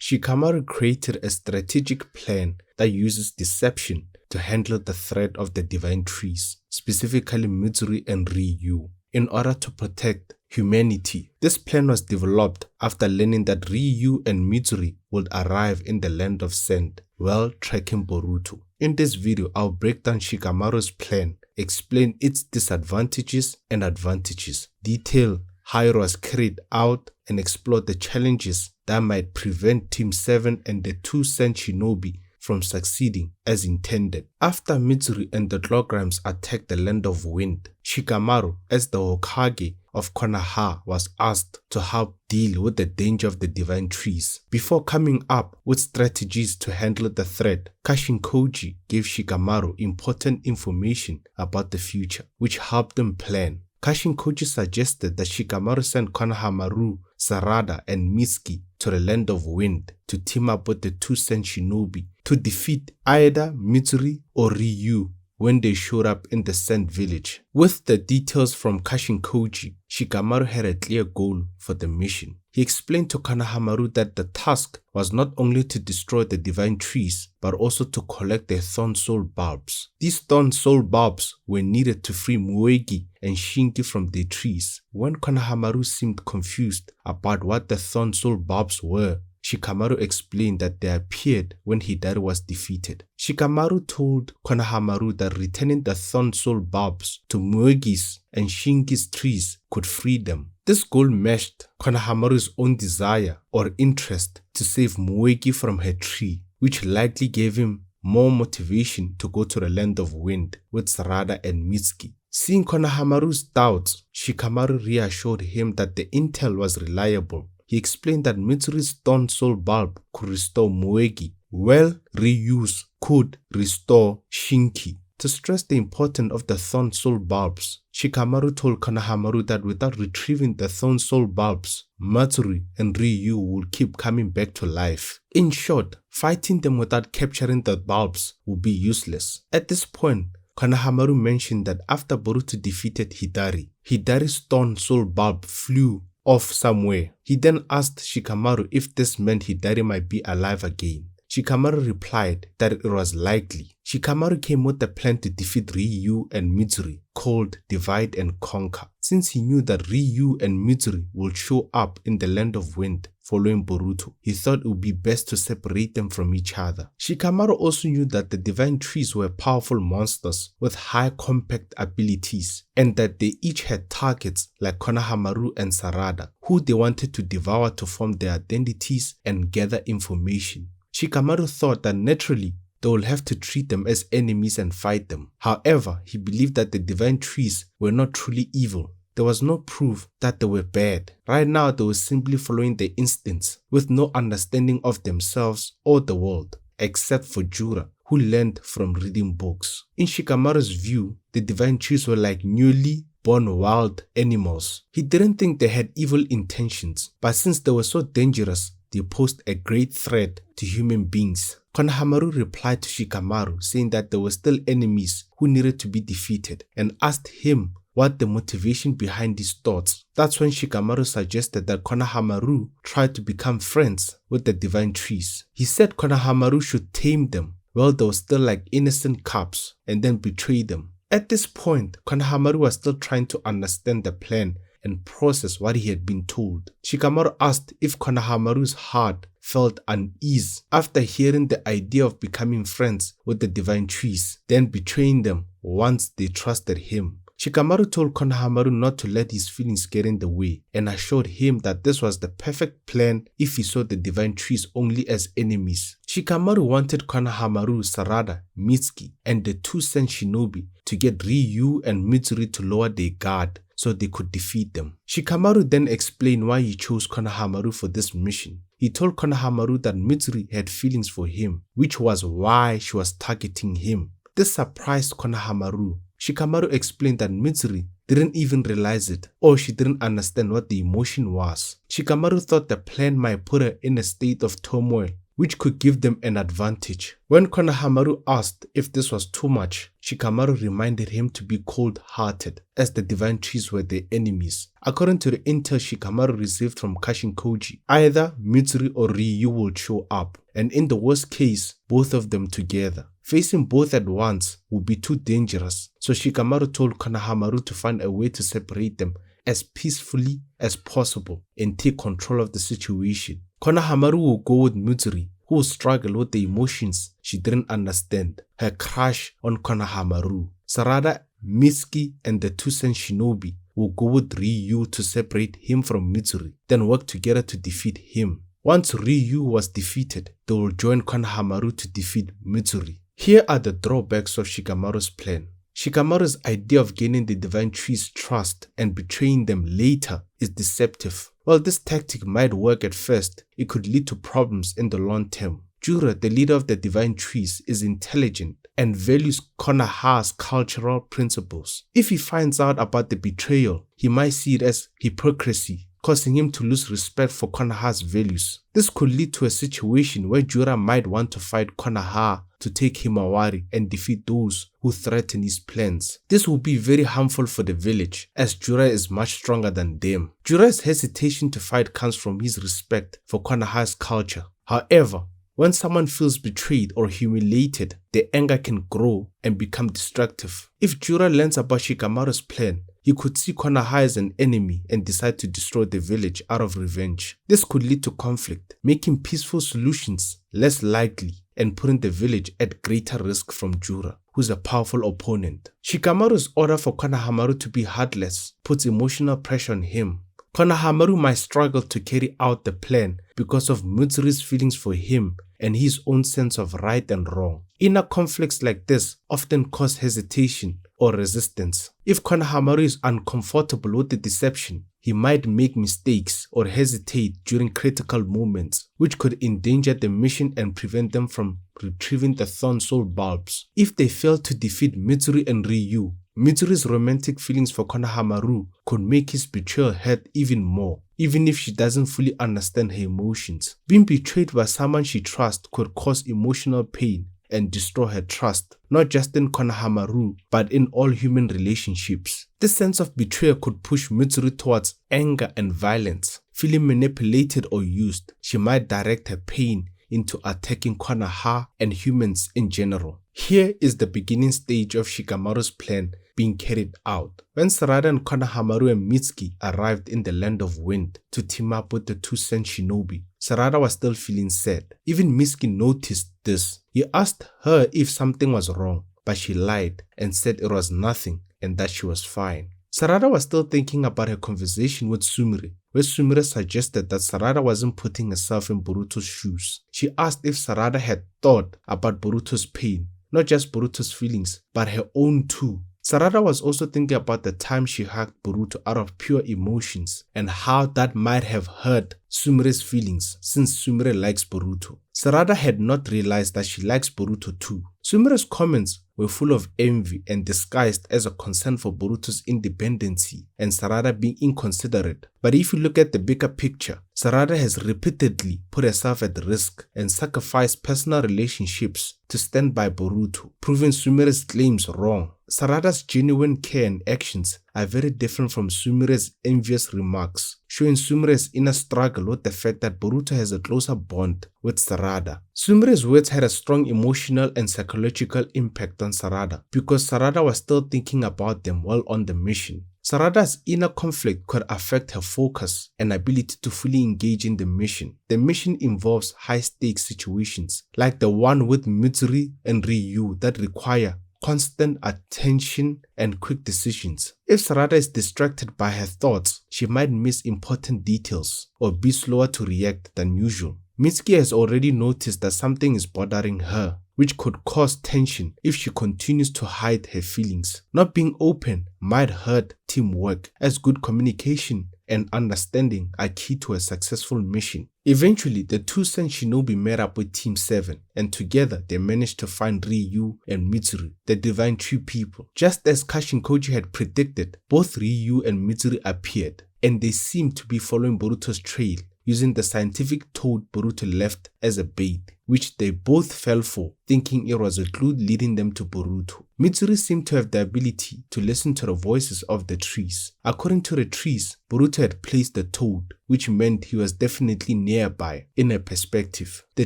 Shikamaru created a strategic plan that uses deception to handle the threat of the divine trees, specifically Matsuri and Ryu, in order to protect humanity. This plan was developed after learning that Ryu and Matsuri would arrive in the land of sand while tracking Boruto. In this video, I'll break down Shikamaru's plan, explain its disadvantages and advantages, detail how it was carried out, and explore the challenges that might prevent Team 7 and the two Sand Shinobi from succeeding as intended. After Matsuri and the Lograms attacked the Land of Wind, Shikamaru, as the Hokage of Konoha, was asked to help deal with the danger of the divine trees. Before coming up with strategies to handle the threat, Kashinkoji gave Shikamaru important information about the future, which helped him plan. Kashinkoji suggested that Shikamaru send Konohamaru, Sarada, and Mitsuki to the Land of Wind to team up with the two Sand Shinobi to defeat either Matsuri or Ryu when they showed up in the Sand Village. With the details from Kashinkoji, Shikamaru had a clear goal for the mission. He explained to Konohamaru that the task was not only to destroy the divine trees, but also to collect their Thorn Soul Bulbs. These Thorn Soul Bulbs were needed to free Muegi and Shinki from their trees. When Konohamaru seemed confused about what the Thorn Soul Bulbs were, Shikamaru explained that they appeared when Hidari was defeated. Shikamaru told Konohamaru that returning the Thorn Soul Bulbs to Muegi's and Shinki's trees could free them. This goal matched Konohamaru's own desire or interest to save Muegi from her tree, which likely gave him more motivation to go to the Land of Wind with Sarada and Mitsuki. Seeing Konohamaru's doubts, Shikamaru reassured him that the intel was reliable. He explained that Matsuri's Thorn Soul Bulb could restore Muegi, while Ryu's could restore Shinki. To stress the importance of the Thorn Soul Bulbs, Shikamaru told Konohamaru that without retrieving the Thorn Soul Bulbs, Matsuri and Ryu would keep coming back to life. In short, fighting them without capturing the bulbs would be useless. At this point, Konohamaru mentioned that after Boruto defeated Hidari, Hidari's Thorn Soul Bulb flew off somewhere. He then asked Shikamaru if this meant Hidari might be alive again. Shikamaru replied that it was likely. Shikamaru came with a plan to defeat Ryu and Matsuri called Divide and Conquer. Since he knew that Ryu and Matsuri would show up in the Land of Wind following Boruto, he thought it would be best to separate them from each other. Shikamaru also knew that the divine trees were powerful monsters with high compact abilities, and that they each had targets like Konohamaru and Sarada, who they wanted to devour to form their identities and gather information. Shikamaru thought that naturally they will have to treat them as enemies and fight them. However, he believed that the divine trees were not truly evil. There was no proof that they were bad. Right now, they were simply following their instincts with no understanding of themselves or the world, except for Jura, who learned from reading books. In Shikamaru's view, the divine trees were like newly born wild animals. He didn't think they had evil intentions, but since they were so dangerous, they posed a great threat to human beings. Konohamaru replied to Shikamaru saying that they were still enemies who needed to be defeated, and asked him what the motivation behind these thoughts. That's when Shikamaru suggested that Konohamaru try to become friends with the divine trees. He said Konohamaru should tame them while they were still like innocent cubs and then betray them. At this point, Konohamaru was still trying to understand the plan and process what he had been told. Shikamaru asked if Konohamaru's heart felt unease after hearing the idea of becoming friends with the divine trees, then betraying them once they trusted him. Shikamaru told Konohamaru not to let his feelings get in the way, and assured him that this was the perfect plan if he saw the divine trees only as enemies. Shikamaru wanted Konohamaru, Sarada, Mitsuki, and the two Sand Shinobi to get Ryu and Matsuri to lower their guard so they could defeat them. Shikamaru then explained why he chose Konohamaru for this mission. He told Konohamaru that Matsuri had feelings for him, which was why she was targeting him. This surprised Konohamaru. Shikamaru explained that Matsuri didn't even realize it, or she didn't understand what the emotion was. Shikamaru thought the plan might put her in a state of turmoil which could give them an advantage. When Konohamaru asked if this was too much, Shikamaru reminded him to be cold-hearted, as the divine trees were their enemies. According to the intel Shikamaru received from Kashinkoji, either Matsuri or Ryu would show up, and in the worst case, both of them together. Facing both at once would be too dangerous, so Shikamaru told Konohamaru to find a way to separate them as peacefully as possible and take control of the situation. Konohamaru will go with Matsuri, who will struggle with the emotions she didn't understand, her crush on Konohamaru. Sarada, Mitsuki, and the two Sand Shinobi will go with Ryu to separate him from Matsuri, then work together to defeat him. Once Ryu was defeated, they will join Konohamaru to defeat Matsuri. Here are the drawbacks of Shikamaru's plan. Shikamaru's idea of gaining the divine tree's trust and betraying them later is deceptive. While this tactic might work at first, it could lead to problems in the long term. Jura, the leader of the divine trees, is intelligent and values Konoha's cultural principles. If he finds out about the betrayal, he might see it as hypocrisy, causing him to lose respect for Konoha's values. This could lead to a situation where Jura might want to fight Konoha to take Himawari and defeat those who threaten his plans. This will be very harmful for the village, as Jura is much stronger than them. Jura's hesitation to fight comes from his respect for Konoha's culture. However, when someone feels betrayed or humiliated, their anger can grow and become destructive. If Jura learns about Shikamaru's plan, he could see Konoha as an enemy and decide to destroy the village out of revenge. This could lead to conflict, making peaceful solutions less likely and putting the village at greater risk from Jura, who's a powerful opponent. Shikamaru's order for Konohamaru to be heartless puts emotional pressure on him. Konohamaru might struggle to carry out the plan because of Matsuri's feelings for him and his own sense of right and wrong. Inner conflicts like this often cause hesitation or resistance. If Konohamaru is uncomfortable with the deception, he might make mistakes or hesitate during critical moments, which could endanger the mission and prevent them from retrieving the Thorn Soul bulbs. If they fail to defeat Matsuri and Ryu, Mitsuri's romantic feelings for Konohamaru could make his betrayal hurt even more, even if she doesn't fully understand her emotions. Being betrayed by someone she trusts could cause emotional pain and destroy her trust, not just in Konohamaru, but in all human relationships. This sense of betrayal could push Matsuri towards anger and violence. Feeling manipulated or used, she might direct her pain into attacking Konoha and humans in general. Here is the beginning stage of Shikamaru's plan being carried out. When Sarada and Konohamaru and Mitsuki arrived in the Land of Wind to team up with the two Sand Shinobi, Sarada was still feeling sad. Even Mitsuki noticed this. He asked her if something was wrong, but she lied and said it was nothing and that she was fine. Sarada was still thinking about her conversation with Sumire, where Sumire suggested that Sarada wasn't putting herself in Boruto's shoes. She asked if Sarada had thought about Boruto's pain, not just Boruto's feelings, but her own too. Sarada was also thinking about the time she hugged Boruto out of pure emotions and how that might have hurt Sumire's feelings since Sumire likes Boruto. Sarada had not realized that she likes Boruto too. Sumire's comments were full of envy and disguised as a concern for Boruto's independency and Sarada being inconsiderate. But if you look at the bigger picture, Sarada has repeatedly put herself at risk and sacrificed personal relationships to stand by Boruto, proving Sumire's claims wrong. Sarada's genuine care and actions are very different from Sumire's envious remarks, showing Sumire's inner struggle with the fact that Boruto has a closer bond with Sarada. Sumire's words had a strong emotional and psychological impact on Sarada because Sarada was still thinking about them while on the mission. Sarada's inner conflict could affect her focus and ability to fully engage in the mission. The mission involves high-stakes situations like the one with Matsuri and Ryu that require constant attention and quick decisions. If Sarada is distracted by her thoughts, she might miss important details or be slower to react than usual. Mitsuki has already noticed that something is bothering her, which could cause tension if she continues to hide her feelings. Not being open might hurt teamwork, as good communication and understanding are key to a successful mission. Eventually, the two Sand Shinobi met up with Team 7, and together they managed to find Ryu and Matsuri, the Divine Tree people. Just as Kashinkoji had predicted, both Ryu and Matsuri appeared, and they seemed to be following Boruto's trail, using the scientific toad Boruto left as a bait, which they both fell for, thinking it was a clue leading them to Boruto. Matsuri seemed to have the ability to listen to the voices of the trees. According to the trees, Boruto had placed the toad, which meant he was definitely nearby in a perspective. The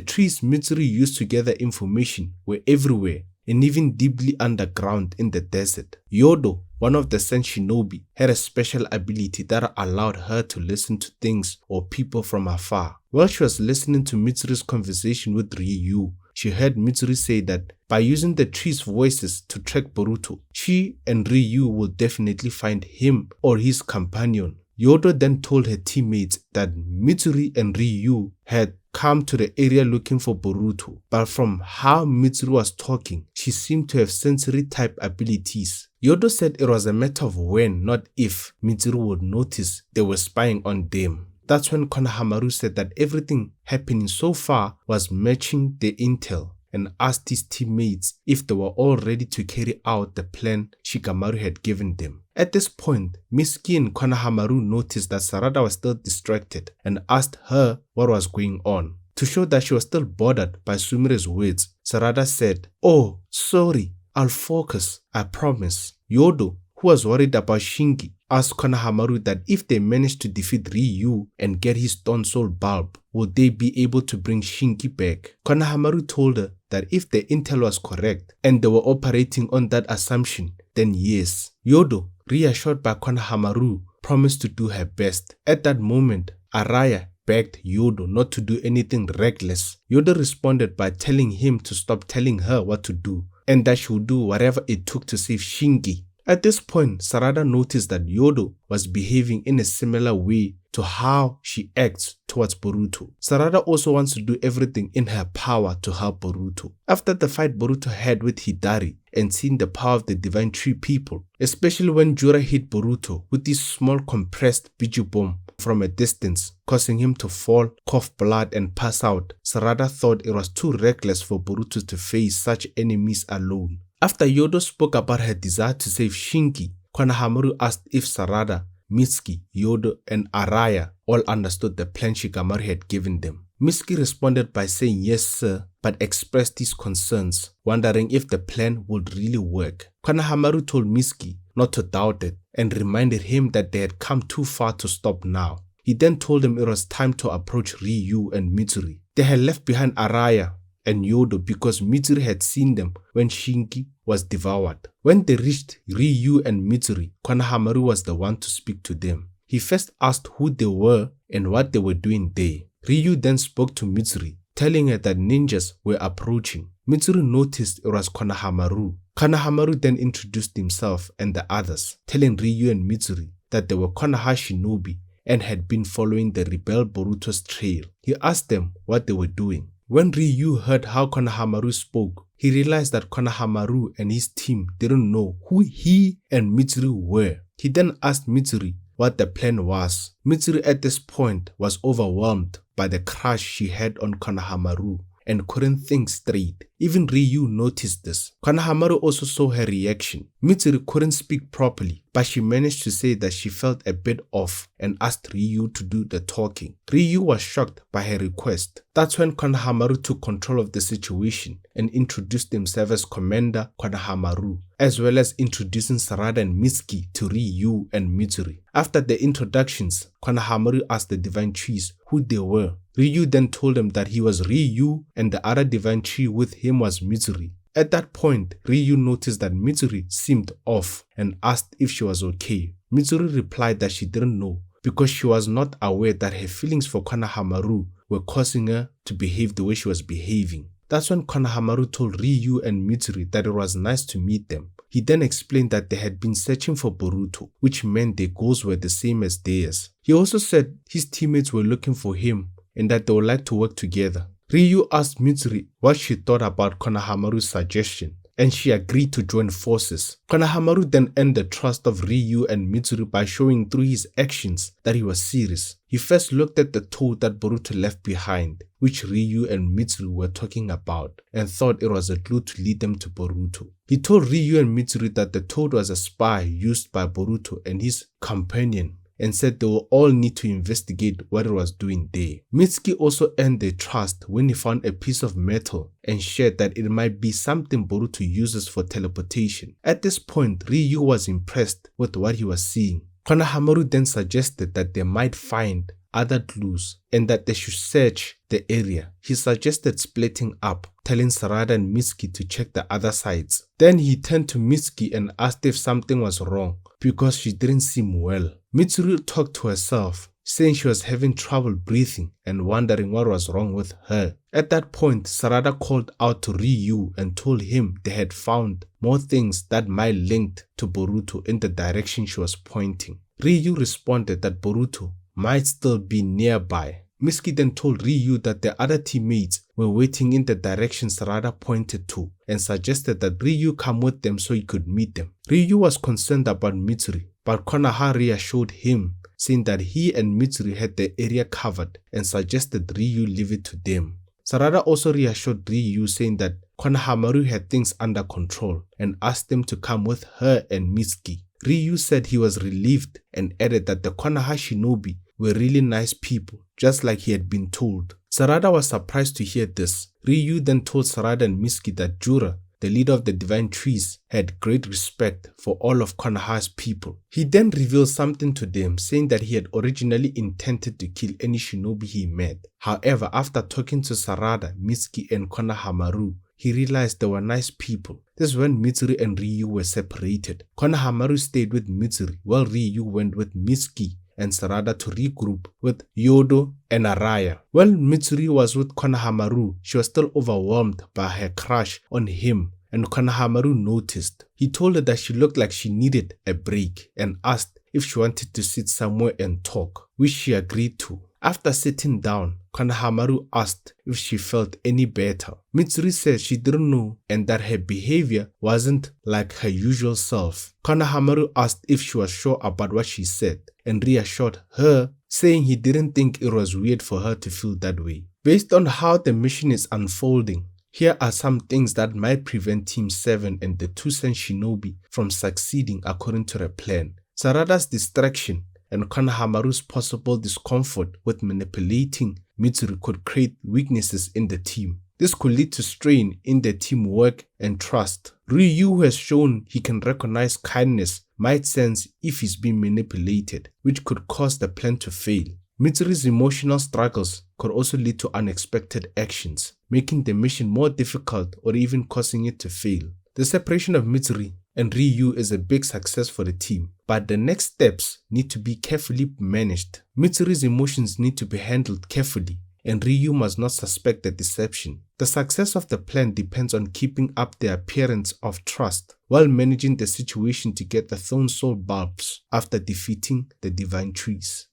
trees Matsuri used to gather information were everywhere, and even deeply underground in the desert. Yodo, one of the Sand Shinobi, had a special ability that allowed her to listen to things or people from afar. While she was listening to Matsuri's conversation with Ryu, she heard Matsuri say that by using the tree's voices to track Boruto, she and Ryu will definitely find him or his companion. Yodo then told her teammates that Matsuri and Ryu had come to the area looking for Boruto, but from how Matsuri was talking, she seemed to have sensory type abilities. Yodo said it was a matter of when, not if, Matsuri would notice they were spying on them. That's when Konohamaru said that everything happening so far was matching the intel, and asked his teammates if they were all ready to carry out the plan Shikamaru had given them. At this point, Mitsuki and Konohamaru noticed that Sarada was still distracted and asked her what was going on. To show that she was still bothered by Sumire's words, Sarada said, "Oh, sorry, I'll focus, I promise." Yodo, who was worried about Shingi, asked Konohamaru that if they managed to defeat Ryu and get his Stone Soul Bulb, would they be able to bring Shingi back? Konohamaru told her that if the intel was correct and they were operating on that assumption, then yes. Yodo, reassured by Konohamaru, promised to do her best. At that moment, Araya begged Yodo not to do anything reckless. Yodo responded by telling him to stop telling her what to do and that she would do whatever it took to save Shingi. At this point, Sarada noticed that Yodo was behaving in a similar way to how she acts towards Boruto. Sarada also wants to do everything in her power to help Boruto. After the fight Boruto had with Hidari and seeing the power of the Divine Tree people, especially when Jura hit Boruto with this small compressed Biju bomb from a distance, causing him to fall, cough blood and pass out, Sarada thought it was too reckless for Boruto to face such enemies alone. After Yodo spoke about her desire to save Shingi, Konohamaru asked if Sarada, Mitsuki, Yodo, and Araya all understood the plan Shikamaru had given them. Mitsuki responded by saying yes sir, but expressed his concerns, wondering if the plan would really work. Konohamaru told Mitsuki not to doubt it and reminded him that they had come too far to stop now. He then told him it was time to approach Ryu and Matsuri. They had left behind Araya and Yodo because Matsuri had seen them when Shingi was devoured. When they reached Ryu and Matsuri, Konohamaru was the one to speak to them. He first asked who they were and what they were doing there. Ryu then spoke to Matsuri, telling her that ninjas were approaching. Matsuri noticed it was Konohamaru. Konohamaru then introduced himself and the others, telling Ryu and Matsuri that they were Konoha Shinobi and had been following the rebel Boruto's trail. He asked them what they were doing. When Ryu heard how Konohamaru spoke, he realized that Konohamaru and his team didn't know who he and Matsuri were. He then asked Matsuri what the plan was. Matsuri at this point was overwhelmed by the crush she had on Konohamaru and couldn't think straight. Even Ryu noticed this. Konohamaru also saw her reaction. Matsuri couldn't speak properly, but she managed to say that she felt a bit off and asked Ryu to do the talking. Ryu was shocked by her request. That's when Konohamaru took control of the situation and introduced himself as Commander Konohamaru, as well as introducing Sarada and Mitsuki to Ryu and Matsuri. After the introductions, Konohamaru asked the Divine Trees who they were. Ryu then told them that he was Ryu and the other Divine Tree with him was Matsuri. At that point, Ryu noticed that Matsuri seemed off and asked if she was okay. Matsuri replied that she didn't know because she was not aware that her feelings for Konohamaru were causing her to behave the way she was behaving. That's when Konohamaru told Ryu and Matsuri that it was nice to meet them. He then explained that they had been searching for Boruto, which meant their goals were the same as theirs. He also said his teammates were looking for him and that they would like to work together. Ryu asked Matsuri what she thought about Konohamaru's suggestion, and she agreed to join forces. Konohamaru then earned the trust of Ryu and Matsuri by showing through his actions that he was serious. He first looked at the toad that Boruto left behind, which Ryu and Matsuri were talking about, and thought it was a clue to lead them to Boruto. He told Ryu and Matsuri that the toad was a spy used by Boruto and his companion, and said they will all need to investigate what it was doing there. Mitsuki also earned their trust when he found a piece of metal and shared that it might be something Boruto uses for teleportation. At this point, Ryu was impressed with what he was seeing. Konohamaru then suggested that they might find other clues and that they should search the area. He suggested splitting up, telling Sarada and Mitsuki to check the other sides. Then he turned to Mitsuki and asked if something was wrong because she didn't seem well. Mitsuru talked to herself, saying she was having trouble breathing and wondering what was wrong with her. At that point, Sarada called out to Ryu and told him they had found more things that might link to Boruto in the direction she was pointing. Ryu responded that Boruto might still be nearby. Mitsuki then told Ryu that the other teammates were waiting in the direction Sarada pointed to and suggested that Ryu come with them so he could meet them. Ryu was concerned about Mitsuri, but Konoha reassured him, saying that he and Mitsuri had the area covered and suggested Ryu leave it to them. Sarada also reassured Ryu, saying that Konohamaru had things under control and asked them to come with her and Mitsuki. Ryu said he was relieved and added that the Konoha Shinobi were really nice people, just like he had been told. Sarada was surprised to hear this. Ryu then told Sarada and Mitsuki that Jura, the leader of the Divine Trees, had great respect for all of Konoha's people. He then revealed something to them, saying that he had originally intended to kill any shinobi he met. However, after talking to Sarada, Mitsuki and Konohamaru, he realized they were nice people. This is when Matsuri and Ryu were separated. Konohamaru stayed with Matsuri while Ryu went with Mitsuki and Sarada to regroup with Yodo and Araya. While Matsuri was with Konohamaru, she was still overwhelmed by her crush on him, and Konohamaru noticed. He told her that she looked like she needed a break and asked if she wanted to sit somewhere and talk, which she agreed to. After sitting down, Konohamaru asked if she felt any better. Mitsuri said she didn't know and that her behavior wasn't like her usual self. Konohamaru asked if she was sure about what she said and reassured her, saying he didn't think it was weird for her to feel that way. Based on how the mission is unfolding, here are some things that might prevent Team 7 and the two Sand Shinobi from succeeding according to the plan. Sarada's distraction and Konohamaru's possible discomfort with manipulating Mitsuri could create weaknesses in the team. This could lead to strain in their teamwork and trust. Ryu, who has shown he can recognize kindness, might sense if he's being manipulated, which could cause the plan to fail. Mitsuri's emotional struggles could also lead to unexpected actions, making the mission more difficult or even causing it to fail. The separation of Matsuri and Ryu is a big success for the team, but the next steps need to be carefully managed. Mitsuri's emotions need to be handled carefully, and Ryu must not suspect the deception. The success of the plan depends on keeping up the appearance of trust while managing the situation to get the Thorn Soul bulbs after defeating the Divine Trees.